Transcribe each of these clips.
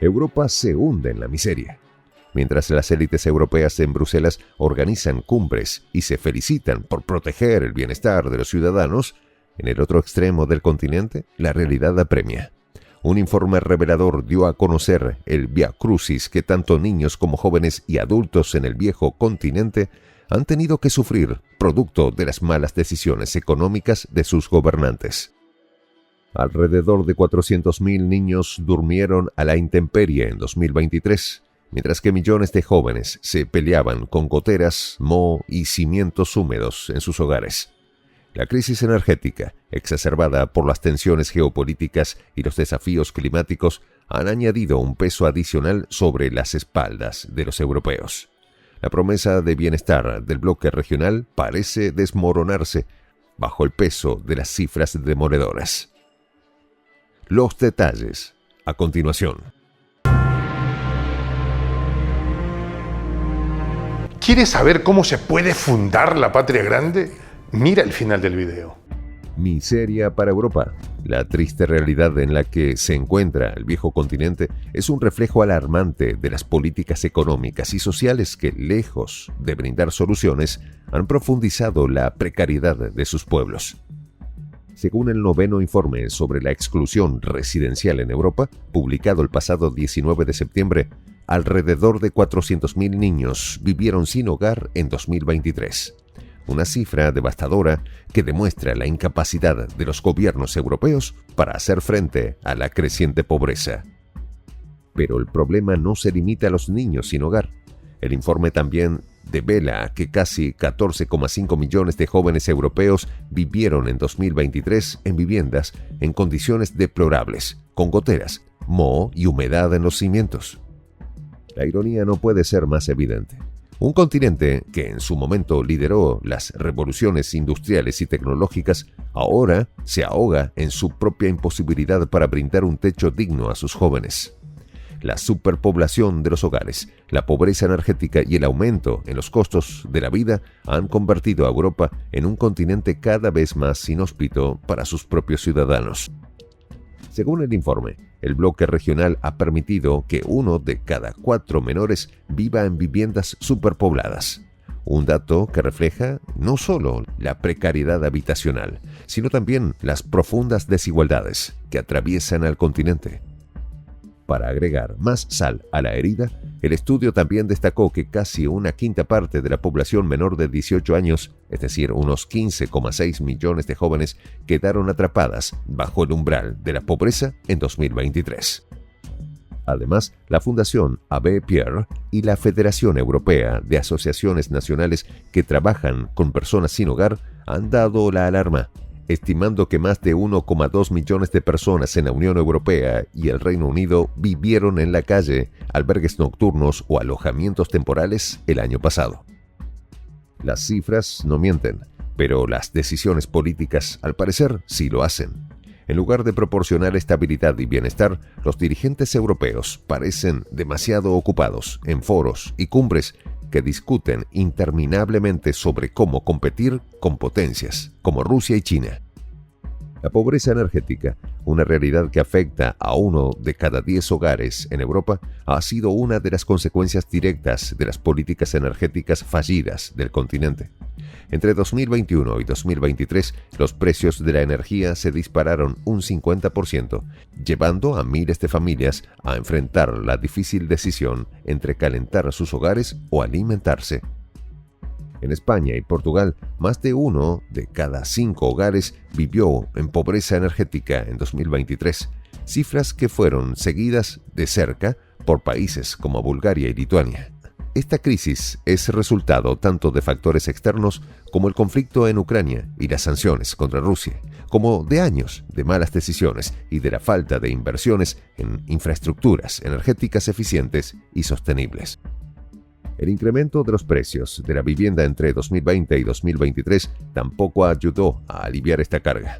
Europa se hunde en la miseria. Mientras las élites europeas en Bruselas organizan cumbres y se felicitan por proteger el bienestar de los ciudadanos, en el otro extremo del continente, la realidad apremia. Un informe revelador dio a conocer el viacrucis que tanto niños como jóvenes y adultos en el viejo continente han tenido que sufrir producto de las malas decisiones económicas de sus gobernantes. Alrededor de 400.000 niños durmieron a la intemperie en 2023, mientras que millones de jóvenes se peleaban con goteras, moho y cimientos húmedos en sus hogares. La crisis energética, exacerbada por las tensiones geopolíticas y los desafíos climáticos, han añadido un peso adicional sobre las espaldas de los europeos. La promesa de bienestar del bloque regional parece desmoronarse bajo el peso de las cifras demoledoras. Los detalles a continuación. ¿Quieres saber cómo se puede fundar la patria grande? Mira el final del video. Miseria para Europa. La triste realidad en la que se encuentra el viejo continente es un reflejo alarmante de las políticas económicas y sociales que, lejos de brindar soluciones, han profundizado la precariedad de sus pueblos. Según el 9º informe sobre la exclusión residencial en Europa, publicado el pasado 19 de septiembre, alrededor de 400.000 niños vivieron sin hogar en 2023. Una cifra devastadora que demuestra la incapacidad de los gobiernos europeos para hacer frente a la creciente pobreza. Pero el problema no se limita a los niños sin hogar. El informe también devela que casi 14,5 millones de jóvenes europeos vivieron en 2023 en viviendas en condiciones deplorables, con goteras, moho y humedad en los cimientos. La ironía no puede ser más evidente. Un continente que en su momento lideró las revoluciones industriales y tecnológicas, ahora se ahoga en su propia imposibilidad para brindar un techo digno a sus jóvenes. La superpoblación de los hogares, la pobreza energética y el aumento en los costos de la vida han convertido a Europa en un continente cada vez más inhóspito para sus propios ciudadanos. Según el informe, el bloque regional ha permitido que 1 de cada 4 menores viva en viviendas superpobladas. Un dato que refleja no solo la precariedad habitacional, sino también las profundas desigualdades que atraviesan al continente. Para agregar más sal a la herida, el estudio también destacó que casi una quinta parte de la población menor de 18 años, es decir, unos 15,6 millones de jóvenes, quedaron atrapadas bajo el umbral de la pobreza en 2023. Además, la Fundación Abbé Pierre y la Federación Europea de Asociaciones Nacionales que trabajan con personas sin hogar han dado la alarma, estimando que más de 1,2 millones de personas en la Unión Europea y el Reino Unido vivieron en la calle, albergues nocturnos o alojamientos temporales el año pasado. Las cifras no mienten, pero las decisiones políticas, al parecer, sí lo hacen. En lugar de proporcionar estabilidad y bienestar, los dirigentes europeos parecen demasiado ocupados en foros y cumbres que discuten interminablemente sobre cómo competir con potencias como Rusia y China. La pobreza energética, una realidad que afecta a 1 de cada 10 hogares en Europa, ha sido una de las consecuencias directas de las políticas energéticas fallidas del continente. Entre 2021 y 2023, los precios de la energía se dispararon un 50%, llevando a miles de familias a enfrentar la difícil decisión entre calentar sus hogares o alimentarse. En España y Portugal, más de 1 de cada 5 hogares vivió en pobreza energética en 2023, cifras que fueron seguidas de cerca por países como Bulgaria y Lituania. Esta crisis es resultado tanto de factores externos como el conflicto en Ucrania y las sanciones contra Rusia, como de años de malas decisiones y de la falta de inversiones en infraestructuras energéticas eficientes y sostenibles. El incremento de los precios de la vivienda entre 2020 y 2023 tampoco ayudó a aliviar esta carga.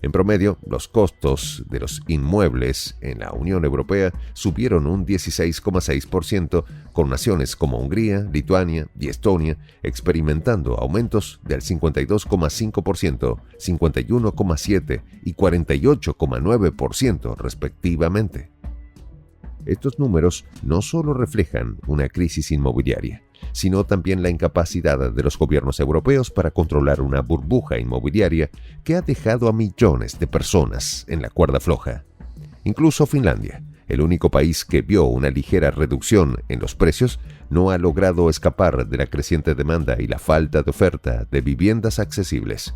En promedio, los costos de los inmuebles en la Unión Europea subieron un 16,6%, con naciones como Hungría, Lituania y Estonia experimentando aumentos del 52,5%, 51,7% y 48,9% respectivamente. Estos números no solo reflejan una crisis inmobiliaria, sino también la incapacidad de los gobiernos europeos para controlar una burbuja inmobiliaria que ha dejado a millones de personas en la cuerda floja. Incluso Finlandia, el único país que vio una ligera reducción en los precios, no ha logrado escapar de la creciente demanda y la falta de oferta de viviendas accesibles.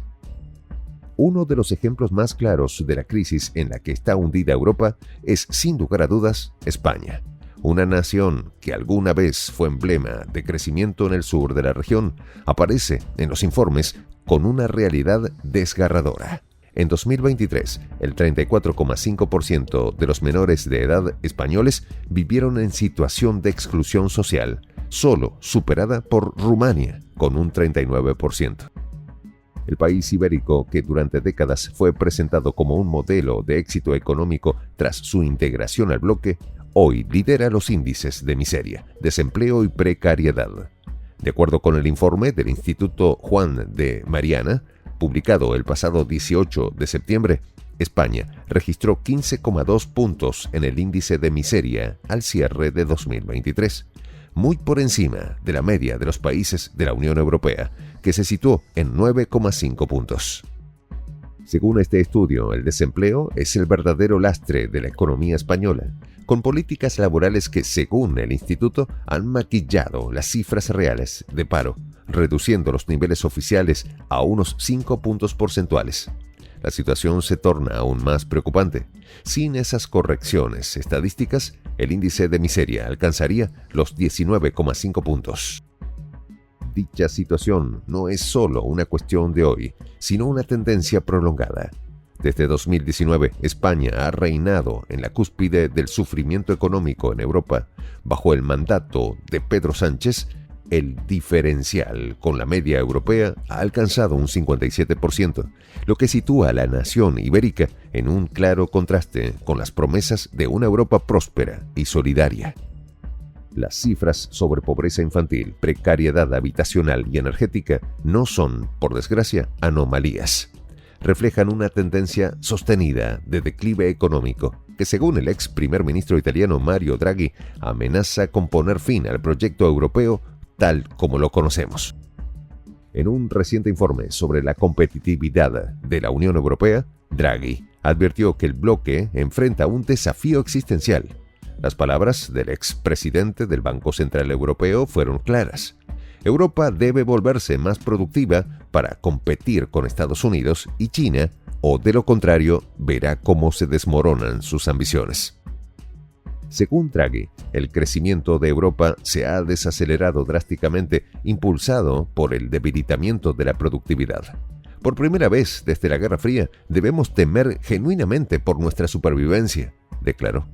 Uno de los ejemplos más claros de la crisis en la que está hundida Europa es, sin lugar a dudas, España, una nación que alguna vez fue emblema de crecimiento en el sur de la región, aparece en los informes con una realidad desgarradora. En 2023, el 34,5% de los menores de edad españoles vivieron en situación de exclusión social, solo superada por Rumania, con un 39%. El país ibérico, que durante décadas fue presentado como un modelo de éxito económico tras su integración al bloque, hoy lidera los índices de miseria, desempleo y precariedad. De acuerdo con el informe del Instituto Juan de Mariana, publicado el pasado 18 de septiembre, España registró 15,2 puntos en el índice de miseria al cierre de 2023, muy por encima de la media de los países de la Unión Europea, que se situó en 9,5 puntos. Según este estudio, el desempleo es el verdadero lastre de la economía española, con políticas laborales que, según el instituto, han maquillado las cifras reales de paro, reduciendo los niveles oficiales a unos 5 puntos porcentuales. La situación se torna aún más preocupante. Sin esas correcciones estadísticas, el índice de miseria alcanzaría los 19,5 puntos. Dicha situación no es solo una cuestión de hoy, sino una tendencia prolongada. Desde 2019, España ha reinado en la cúspide del sufrimiento económico en Europa. Bajo el mandato de Pedro Sánchez, el diferencial con la media europea ha alcanzado un 57%, lo que sitúa a la nación ibérica en un claro contraste con las promesas de una Europa próspera y solidaria. Las cifras sobre pobreza infantil, precariedad habitacional y energética no son, por desgracia, anomalías. Reflejan una tendencia sostenida de declive económico que, según el ex primer ministro italiano Mario Draghi, amenaza con poner fin al proyecto europeo tal como lo conocemos. En un reciente informe sobre la competitividad de la Unión Europea, Draghi advirtió que el bloque enfrenta un desafío existencial. Las palabras del expresidente del Banco Central Europeo fueron claras. Europa debe volverse más productiva para competir con Estados Unidos y China, o de lo contrario, verá cómo se desmoronan sus ambiciones. Según Draghi, el crecimiento de Europa se ha desacelerado drásticamente, impulsado por el debilitamiento de la productividad. Por primera vez desde la Guerra Fría, debemos temer genuinamente por nuestra supervivencia, declaró.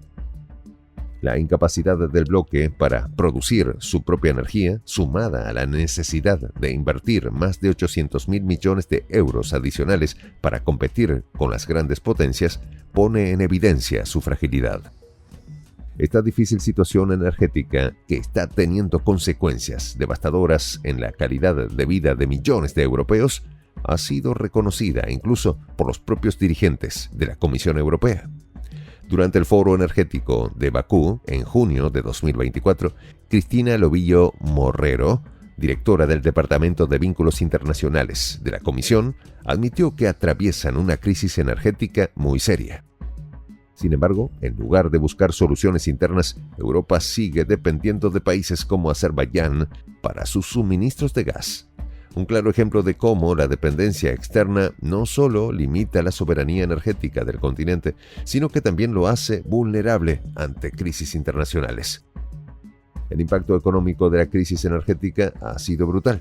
La incapacidad del bloque para producir su propia energía, sumada a la necesidad de invertir más de 800.000 millones de euros adicionales para competir con las grandes potencias, pone en evidencia su fragilidad. Esta difícil situación energética, que está teniendo consecuencias devastadoras en la calidad de vida de millones de europeos, ha sido reconocida incluso por los propios dirigentes de la Comisión Europea. Durante el Foro Energético de Bakú, en junio de 2024, Cristina Lobillo Morrero, directora del Departamento de Vínculos Internacionales de la Comisión, admitió que atraviesan una crisis energética muy seria. Sin embargo, en lugar de buscar soluciones internas, Europa sigue dependiendo de países como Azerbaiyán para sus suministros de gas. Un claro ejemplo de cómo la dependencia externa no solo limita la soberanía energética del continente, sino que también lo hace vulnerable ante crisis internacionales. El impacto económico de la crisis energética ha sido brutal.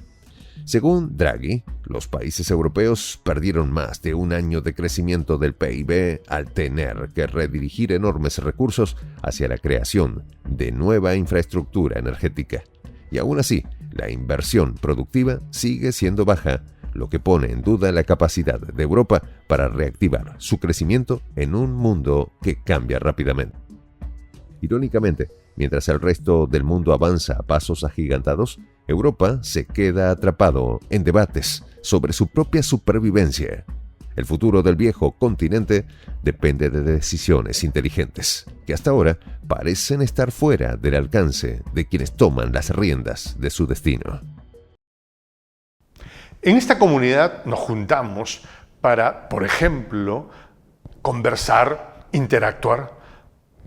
Según Draghi, los países europeos perdieron más de un año de crecimiento del PIB al tener que redirigir enormes recursos hacia la creación de nueva infraestructura energética. Y aún así, la inversión productiva sigue siendo baja, lo que pone en duda la capacidad de Europa para reactivar su crecimiento en un mundo que cambia rápidamente. Irónicamente, mientras el resto del mundo avanza a pasos agigantados, Europa se queda atrapado en debates sobre su propia supervivencia. El futuro del viejo continente depende de decisiones inteligentes, que hasta ahora parecen estar fuera del alcance de quienes toman las riendas de su destino. En esta comunidad nos juntamos para, por ejemplo, conversar, interactuar,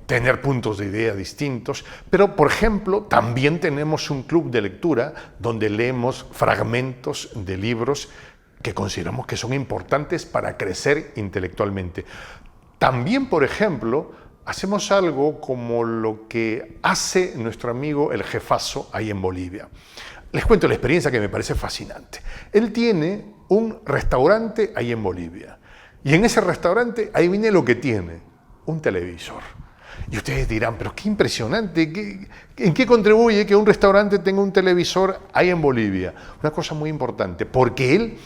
tener puntos de idea distintos, pero, por ejemplo, también tenemos un club de lectura donde leemos fragmentos de libros que consideramos que son importantes para crecer intelectualmente. También, por ejemplo, hacemos algo como lo que hace nuestro amigo el jefazo ahí en Bolivia. Les cuento la experiencia que me parece fascinante. Él tiene un restaurante ahí en Bolivia y en ese restaurante, ahí viene lo que tiene, un televisor. Y ustedes dirán, pero qué impresionante, ¿en qué contribuye que un restaurante tenga un televisor ahí en Bolivia? Una cosa muy importante, porque él,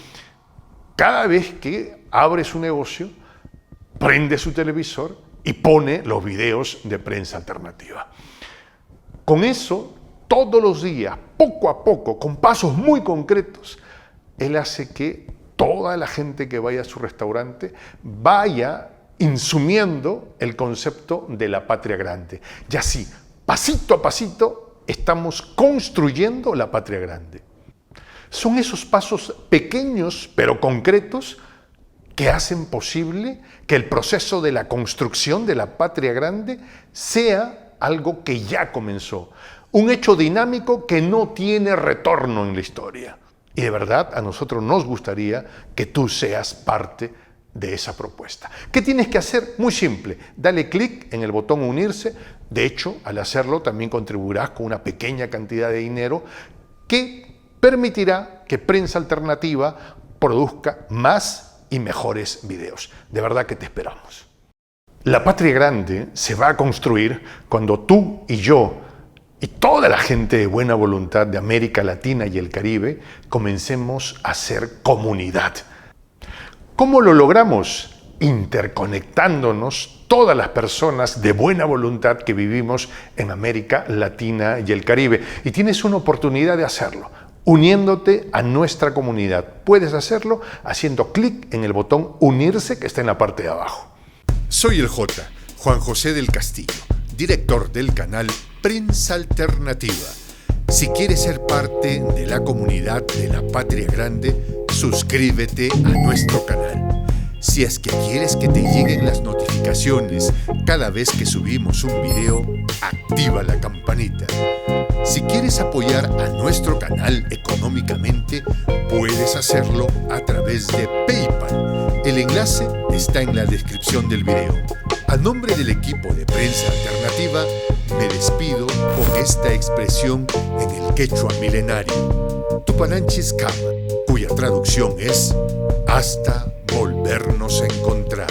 cada vez que abre su negocio, prende su televisor y pone los videos de prensa alternativa. Con eso, todos los días, poco a poco, con pasos muy concretos, él hace que toda la gente que vaya a su restaurante vaya insumiendo el concepto de la patria grande. Y así, pasito a pasito, estamos construyendo la patria grande. Son esos pasos pequeños pero concretos que hacen posible que el proceso de la construcción de la patria grande sea algo que ya comenzó, un hecho dinámico que no tiene retorno en la historia. Y de verdad a nosotros nos gustaría que tú seas parte de esa propuesta. ¿Qué tienes que hacer? Muy simple, dale clic en el botón unirse. De hecho, al hacerlo también contribuirás con una pequeña cantidad de dinero que permitirá que Prensa Alternativa produzca más y mejores videos. De verdad que te esperamos. La patria grande se va a construir cuando tú y yo y toda la gente de buena voluntad de América Latina y el Caribe comencemos a ser comunidad. ¿Cómo lo logramos? Interconectándonos todas las personas de buena voluntad que vivimos en América Latina y el Caribe. Y tienes una oportunidad de hacerlo, uniéndote a nuestra comunidad. Puedes hacerlo haciendo clic en el botón unirse que está en la parte de abajo. Soy el J, Juan José del Castillo, director del canal Prensa Alternativa. Si quieres ser parte de la comunidad de la Patria Grande, suscríbete a nuestro canal. Si es que quieres que te lleguen las notificaciones cada vez que subimos un video, activa la campanita. Si quieres apoyar a nuestro canal económicamente, puedes hacerlo a través de PayPal. El enlace está en la descripción del video. A nombre del equipo de Prensa Alternativa, me despido con esta expresión en el quechua milenario, Tupananchis Kama, cuya traducción es hasta volvernos a encontrar.